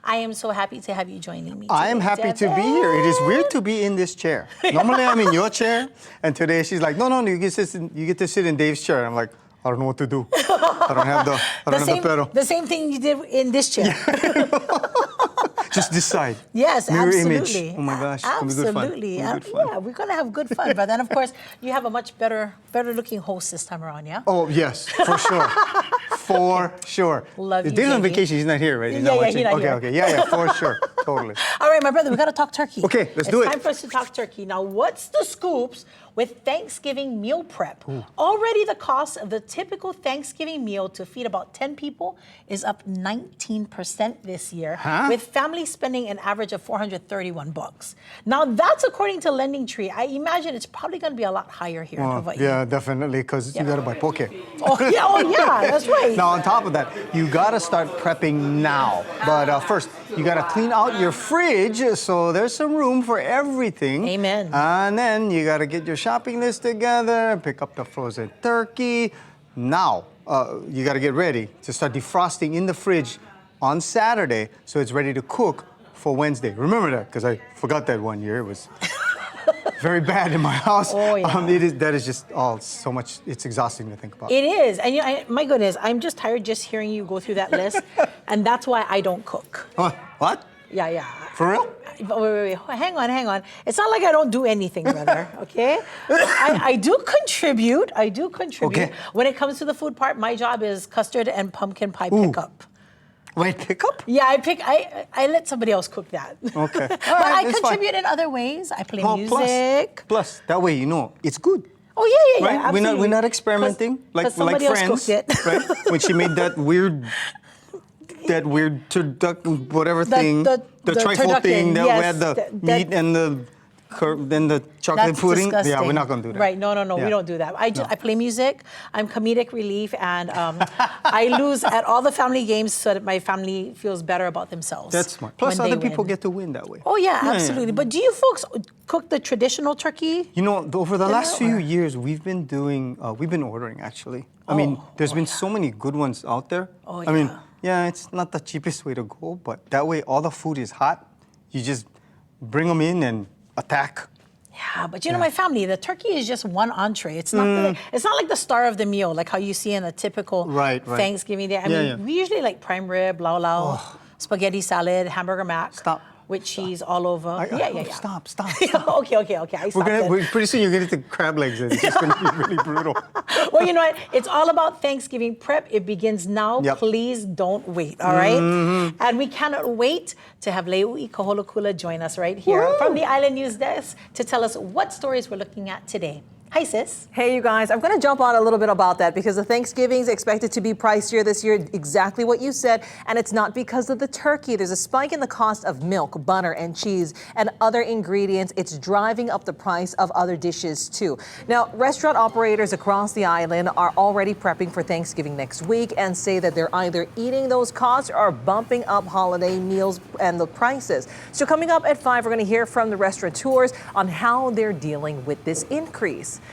I am so happy to have you joining me today, I am happy to be here. It is weird to be in this chair. Normally I'm in your chair, and today she's like, no, you get to sit in Dave's chair. I'm like, I don't know what to do. I don't have the pedal. The same thing you did in this chair. Just decide. Yes, Mirror absolutely. image. Oh my gosh, absolutely. It's gonna be good fun. Yeah, we're gonna have good fun. But then, of course, you have a much better looking host this time around, yeah? Oh yes, for sure, for sure. Love you, Dave's on baby. vacation. He's not here, right? He's Yeah, not yeah, watching. he's not Okay, here. yeah, for sure, totally. All right, my brother, we gotta talk turkey. Okay, let's do it. It's time for us to talk turkey. Now, what's the scoops with Thanksgiving meal prep? Already the cost of the typical Thanksgiving meal to feed about 10 people is up 19% this year, with families spending an average of $431. Now, that's according to Lending Tree. I imagine it's probably gonna be a lot higher here in Hawaii. Yeah, definitely, because you gotta buy poke. Oh yeah, that's right. Now, on top of that, you gotta start prepping now. But first, you gotta clean out your fridge so there's some room for everything. Amen. And then you gotta get your shopping list together, pick up the frozen turkey. Now, you gotta get ready to start defrosting in the fridge on Saturday so it's ready to cook for Wednesday. Remember that, because I forgot that one year. It was very bad in my house. Oh, yeah. That is just so much, it's exhausting to think about. It is. And my goodness, I'm just tired just hearing you go through that list. And that's why I don't cook. What? Yeah. For real? Wait. Hang on. It's not like I don't do anything, brother, okay? I do contribute. Okay. When it comes to the food part, my job is custard and pumpkin pie pickup. Wait, pickup? Yeah, I let somebody else cook that. Okay. But right, I contribute in other ways. I play music. Plus, that way you know it's good. Oh, yeah, Right? absolutely. We're not experimenting like somebody else Friends, cooked it. right? When she made that weird turducken, whatever thing, the trifle turducken, thing that yes, had the meat and the chocolate That's pudding. disgusting. Yeah, we're not gonna do that. Right? No, Yeah. we don't do that. I play music. I'm comedic relief, and I lose at all the family games so that my family feels better about themselves. That's smart. Plus, when other they people win. get to win that way. Oh yeah, absolutely. But do you folks cook the traditional turkey? You know, over the last few or- years, we've been ordering actually. I mean, there's been so many good ones out there. Oh, I mean, yeah. yeah, it's not the cheapest way to go, but that way all the food is hot. You just bring them in and attack. Yeah, but you know, my family, the turkey is just one entree. It's not it's not like the star of the meal, like how you see in a typical Right. Thanksgiving day. I mean, we usually like prime rib, lau lau, spaghetti salad, hamburger mac. Stop. With cheese all over. Yeah. Stop. Okay. I stopped it. Pretty soon you're gonna get to crab legs and it's just gonna be really brutal. Well, you know what? It's all about Thanksgiving prep. It begins now. Yep. Please don't wait, all right? And we cannot wait to have Leui Kaholokula join us right here from the Island News Desk to tell us what stories we're looking at today. Hi, sis. Hey, you guys. I'm going to jump on a little bit about that because the Thanksgiving is expected to be pricier this year, exactly what you said, and it's not because of the turkey. There's a spike in the cost of milk, butter, and cheese, and other ingredients. It's driving up the price of other dishes, too. Now, restaurant operators across the island are already prepping for Thanksgiving next week and say that they're either eating those costs or bumping up holiday meals and the prices. So coming up at 5, we're going to hear from the restaurateurs on how they're dealing with this increase.